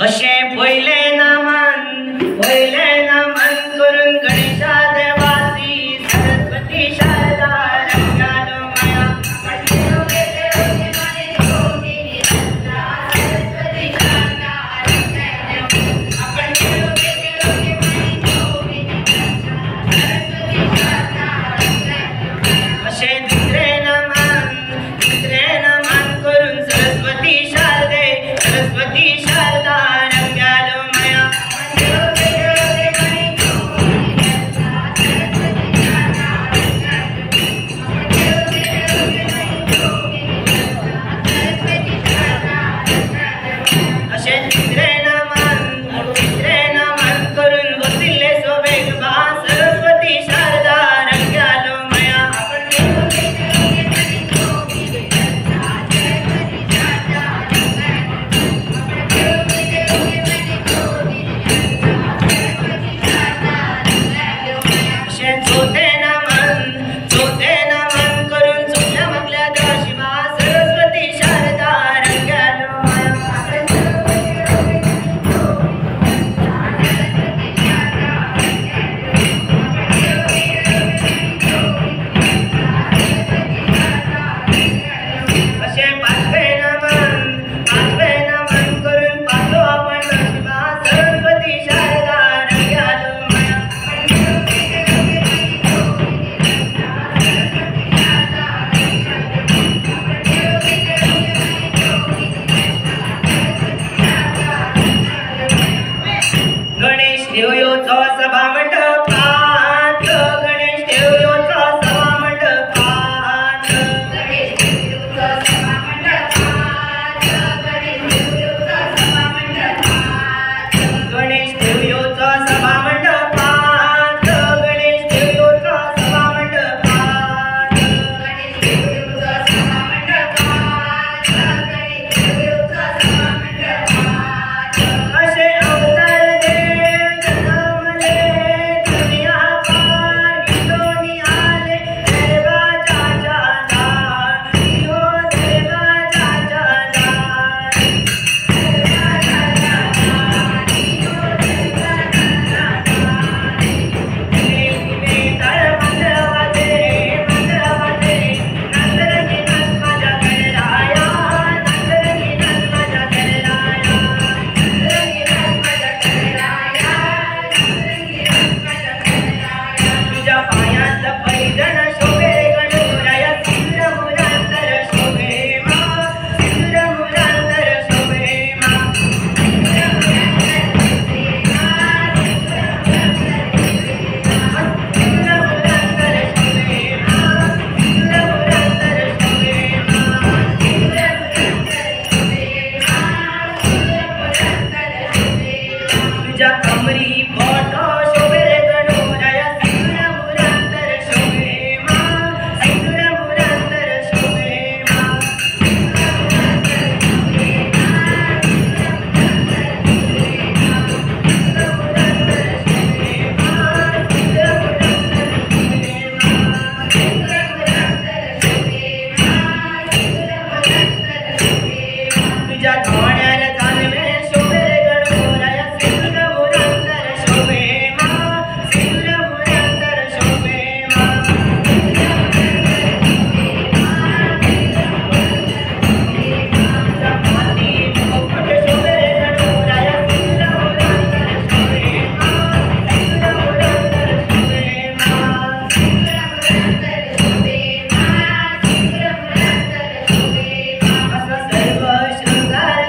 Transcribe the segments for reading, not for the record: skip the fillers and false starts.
अशे पहिले नमन करून गणेशा देवासी सरस्वती शारदा रंगालो माया अशे दुसरे नमन करून सरस्वती शारदा रंगालो माया अशे तिसरे नमन करून बसिल्ले सोबेक बा सरस्वती शारदा रंगालो माया चौथे नमन करून चौथ्या मगल्या शिवा सरस्वती शारदा रंगालो अशे पाचवे नमन करून पाचो आपण शिवा सरस्वती शारदा रंगालो गणेश देवयोचो सभा मंडपात गणेश देवयोचो सभा मंडपात गणेश देवयोचो सभा मंडपात गणेश देवयोचो सभा मंडपात गणेश देवयोचो सभा मंडपात गणेश देवयोचो सभा मंडपात गणेश देवयोचो सभा मंडपात गणेश देवयोचो सभा मंडपात अशे अवतार कमरी फोटो शोभे रे गणोराया सिंदूर मुरांतर शोभे मा सिंदूर मुरांतर शोभे मा तुझ्या धोण्याला चालवे शोभे रे गणोराया सिंदूर मुरांतर शोभे मा सिंदूर मुरांतर शोभे मा माती मुकुट शोभे रे गणोराया सिंदूर मुरांतर शोभे मा सिंदूर मुरांतर शोभे मा सिंदूर मुरांतर शोभे मा सिंदूर मुरांतर शोभे मा असा सर्व शृंगार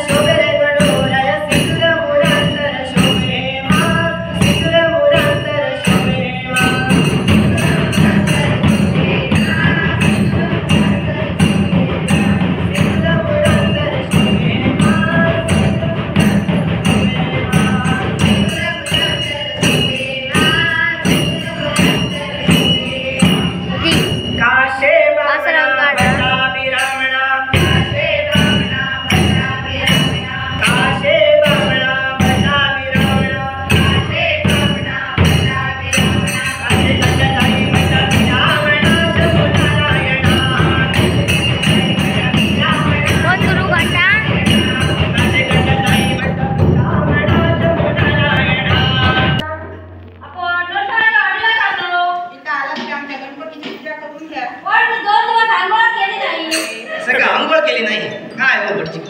भटजी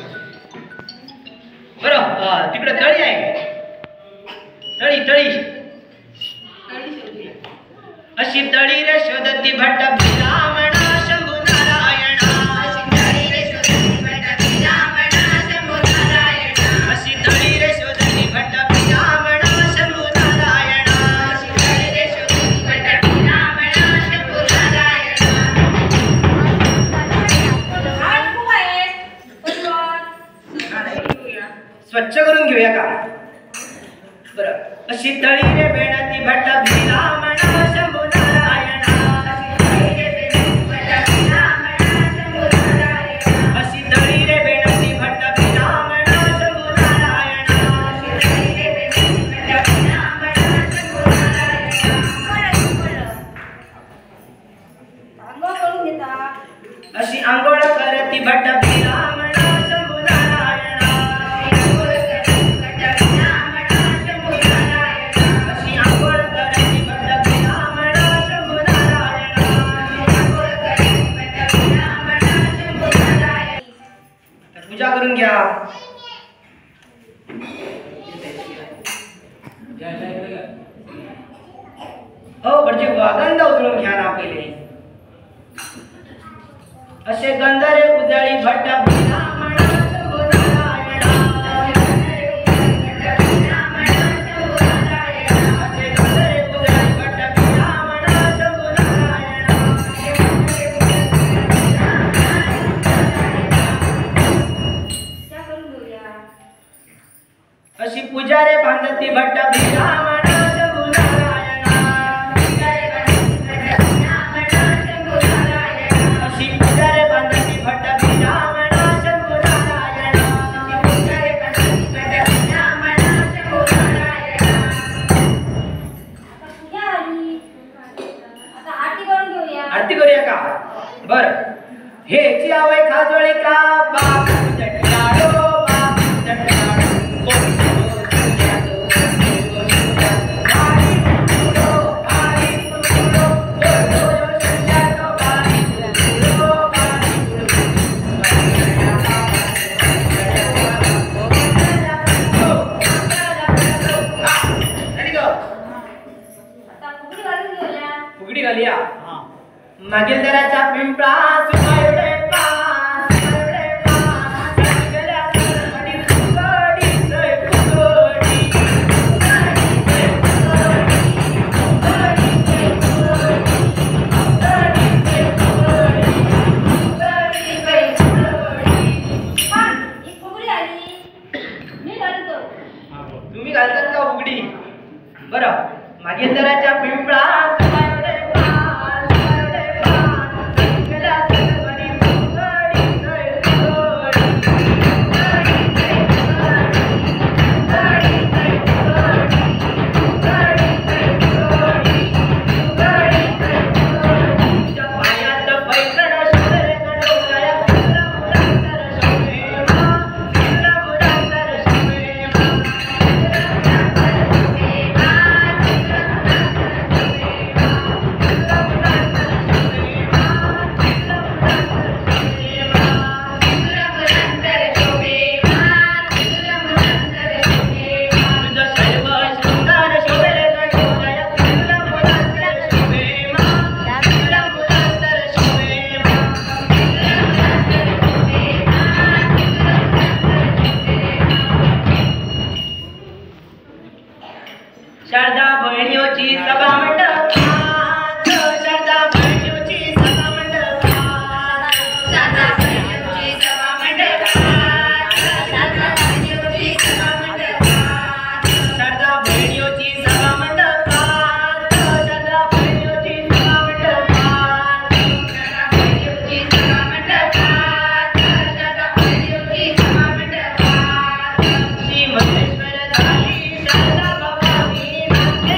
बरं तिकडे तळी आहे तळी तळी अशी तळी रे शोधती भट्ट ब्राह्मणा शंभू नारायणा अशी तळी रे शोधती भट्ट ब्राह्मणा शंभू नारायणा अशी तळी रे शोधती भट्ट ब्राह्मणा शंभू नारायणा अशी तळी रे शोधती भट्ट ब्राह्मणा शंभू नारायणा स्वच्छ करून घेऊया का बरं अशी तळी रे बेणती भट्ट ब्राह्मणा शंभू नारायणा अशी तळी रे बेणती भट्ट ब्राह्मणा शंभू नारायणा अशी आंघोळ करती भट्ट ब्राह्मणा शंभू नारायणा अशी आंघोळ करती भट्ट ब्राह्मणा शंभू नारायणा पूजा करून घ्या हो म्हणजे गंध उजळून घ्या ना पहिले असे गंधरे उजळी भट्ट ब्राह्मणा शंभू नारायणा असे गंधरे उजळी भट्ट ब्राह्मणा शंभू नारायणा अशी पुजारे बांधती भट्ट ब्राह्मणा शंभू नारायणा अशी पुजारे बांधती भट्ट ब्राह्मणा शंभू नारायणा आरती करूया का बर हेची आवय खाजोळी का बाप जटाडो बाप जटाडो फुगडी घालूया मागील दराच्या पिंपळा सुमायडे पास सुमायडे पास सगळ्या सरपणी फुगडी जय फुगडी तुम्ही घालतात का फुगडी बरं मागील दराच्या पिंपळा शारदा बहिणीची सभा मंडपात शारदा बहिणीची सभा मंडपात शारदा बहिणीची सभा मंडपात शारदा बहिणीची सभा मंडपात शारदा बहिणीची सभा मंडपात शारदा बहिणीची सभा मंडपात शारदा बहिणीची सभा मंडपात शारदा बहिणीची सभा मंडपात श्री महेश्वर झाली शारदा भवानी नाट्य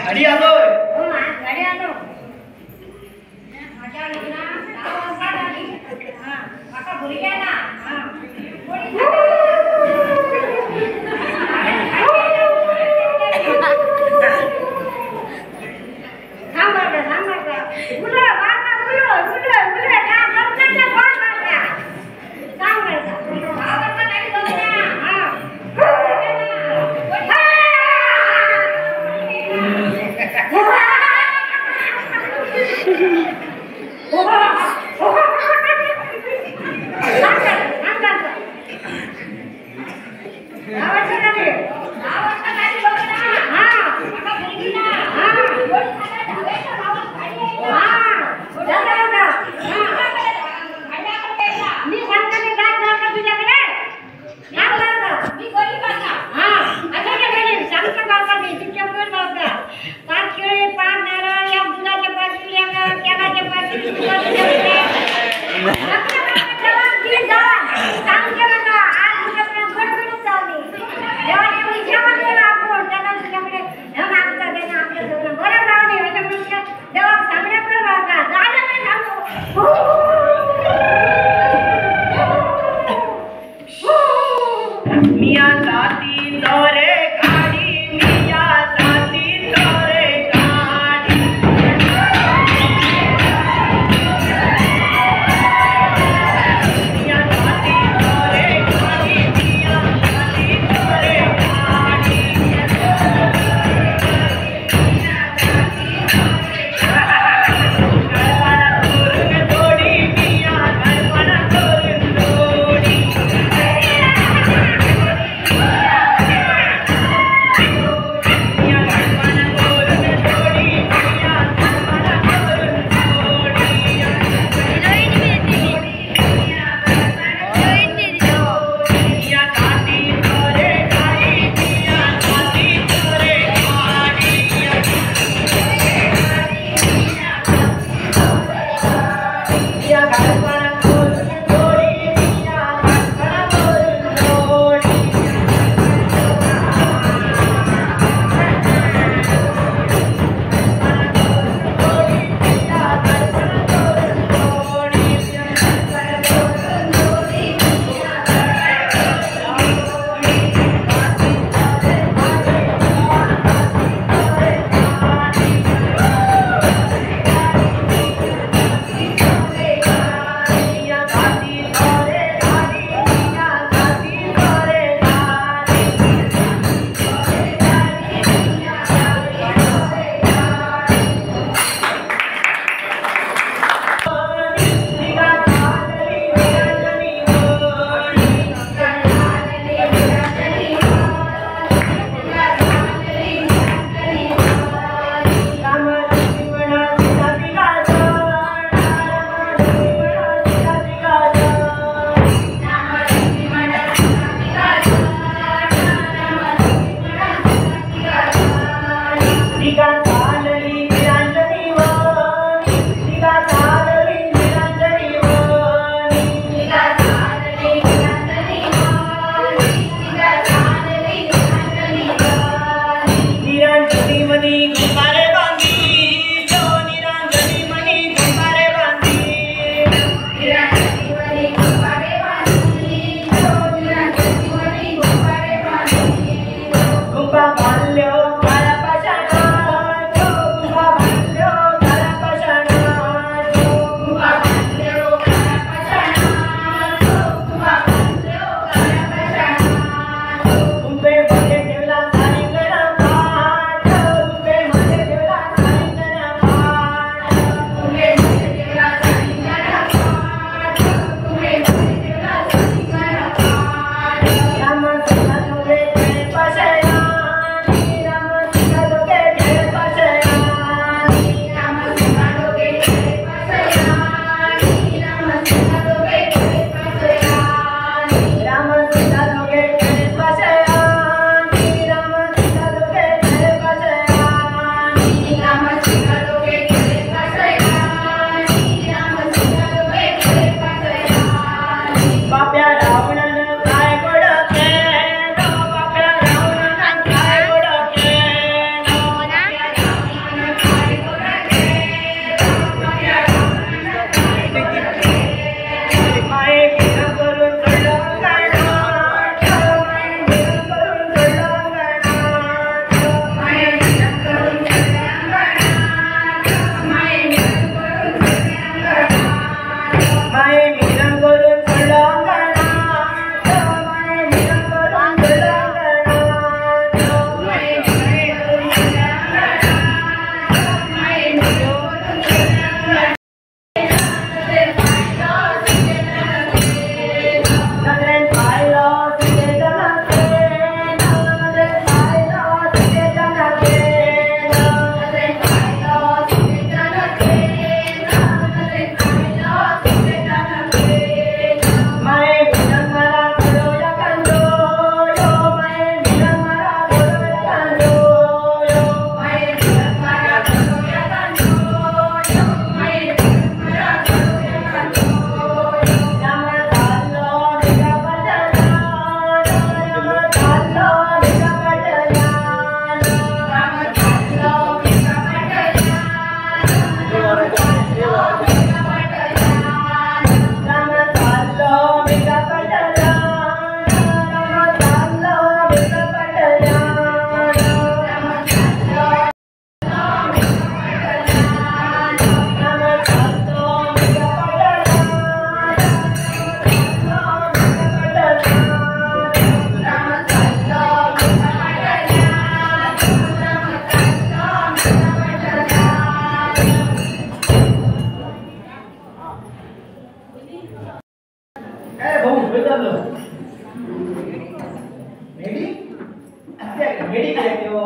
गाडी आलोय. गाडी आलो माझ्या लग्ना 10 वाजता आली. आता भुरग्या ना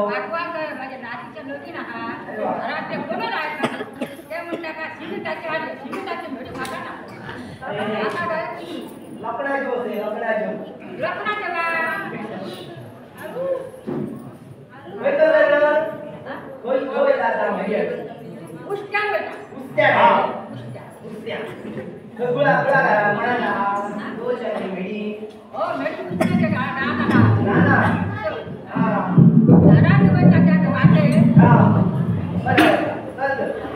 आठवा कर माझ्या नातीच्या लोकी ना हा घरात ते कोण राहतात ते म्हणतात का सिमेंटाचे आले सिमेंटाचे भेट खाका ना आता काय की लकडाचे होते लग्नाचे का होय दादा म्हणजे उष्ट्या बेटा उस्त्या गुळा म्हणा दोषाची मेडी हो मेडी उष्ट्याचे का नाना नाना घरात बेटा त्या वाटे बरं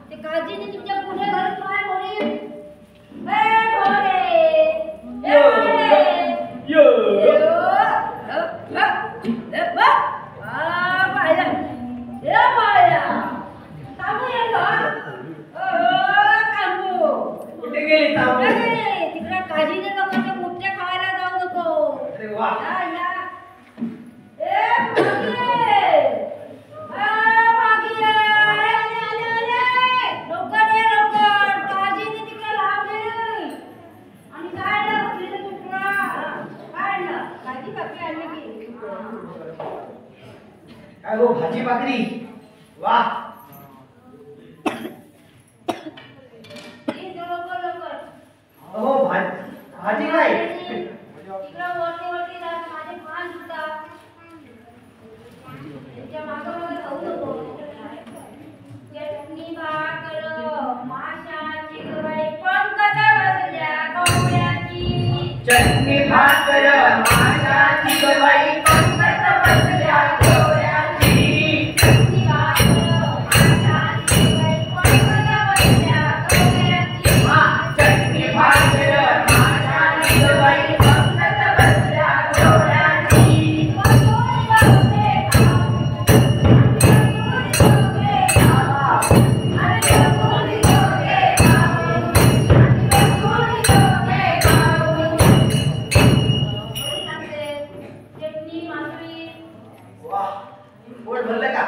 ते काळजीने तुमच्या कुठे घर काय होईल ए घोडे ए घोडे यो कुठे गेली तांबू? तिकडे काळजीने लोकांच्या मुठ्या खायला जाऊ नको. अरे वा. काय हो भाजी भाकरी वा हो भाजी काय चटणी भाकर माशाची पंकज बसल्या गवळ्याची चटणी भाकर माशाची गवाई पंकज बसल्या गवळ्याची चटणी भाकर माशाची पंकज बसल्या गवळ्याची चटणी भाकर माशाची गवाई पंकज बसल्या गवळ्याची वा पोट भरलं का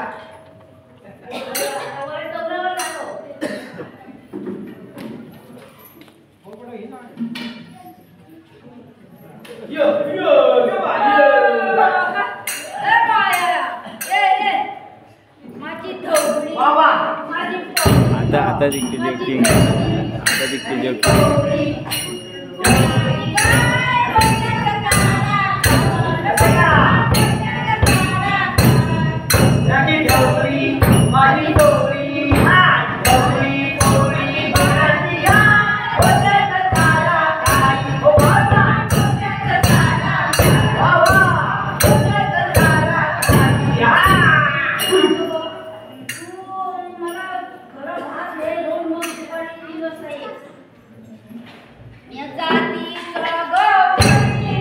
यो यो यो बाबा आता दिखते जोकिंग आता दिखते जोकिंग माझी डोरी माझी डोरी डोरी डोरी बनाची होते तारा काही हो बाबा होते तारा होते तारा मला खरं भात हे दोन मग दुपारी दिवस नाही या जातीचा गो या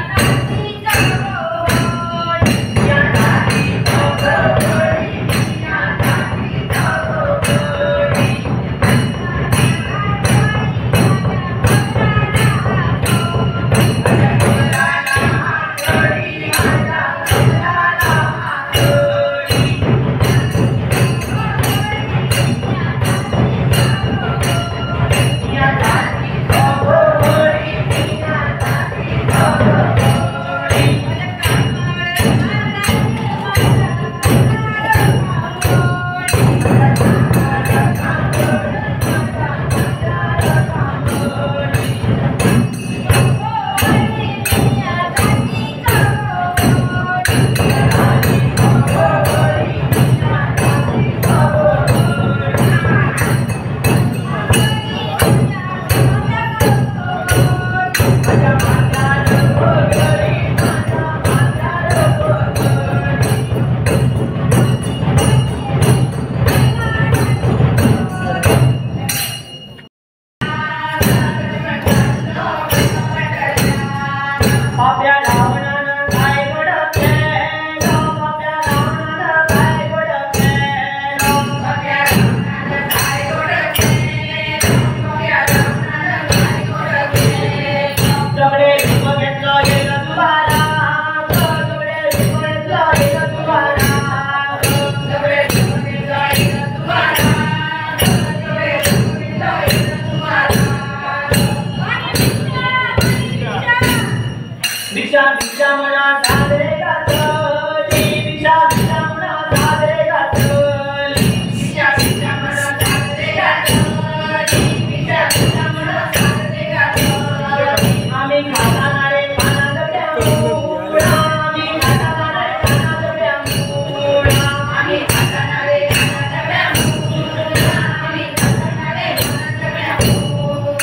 जातीचा गो या जातीचा गवळी या जातीचा गवळी पाप्या रावणानं काय घडवले पाप्या रावणानं काय घडवले पाप्या रावणानं काय घडवले पाप्या रावणानं काय घडवले सगळे रूप घेतलं येलं तुला सगळे रूप घेतलं येलं तुला सगळे रूप घेतलं येलं तुला सगळे रूप घेतलं येलं तुला भिक्षा भिक्षा म्हणा साजरे घातली भिक्षा भिक्षा म्हणा साजरे घातली भिक्षा भिक्षा म्हणा साजरे घातली भिक्षा भिक्षा म्हणा साजरे घातली आम्ही खाताना रे पानात मूळ आम्ही खाताना रे पानात मूळ आम्ही खाताना रे पानात मूळ आम्ही खाताना रे पानात मूळ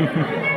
Ha ha ha!